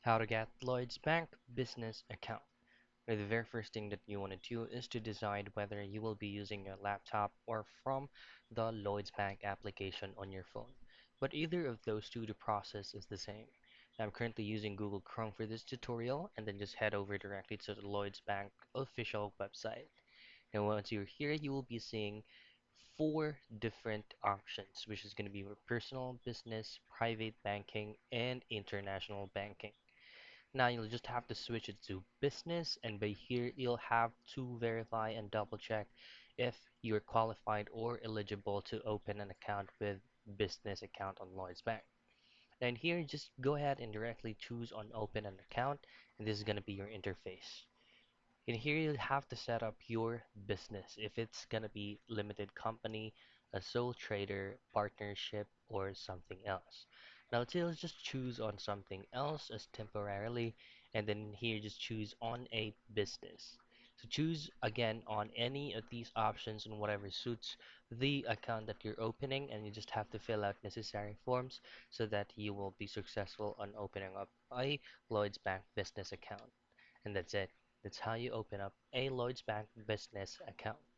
How to get Lloyds Bank business account. Now, the very first thing that you want to do is to decide whether you will be using your laptop or from the Lloyds Bank application on your phone. But either of those two, the process is the same. I'm currently using Google Chrome for this tutorial, and then just head over directly to the Lloyds Bank official website. And once you're here, you will be seeing four different options, which is going to be your personal, business, private banking, and international banking. Now you'll just have to switch it to business, and by here you'll have to verify and double check if you're qualified or eligible to open an account with business account on Lloyds Bank. And here just go ahead and directly choose on open an account, and this is going to be your interface. In here, you have to set up your business if it's gonna be limited company, a sole trader, partnership, or something else. Now, let's just choose on something else as temporarily, and then here just choose on a business. So choose again on any of these options and whatever suits the account that you're opening, and you just have to fill out necessary forms so that you will be successful on opening up a Lloyds Bank business account. And that's it. That's how you open up a Lloyds Bank business account.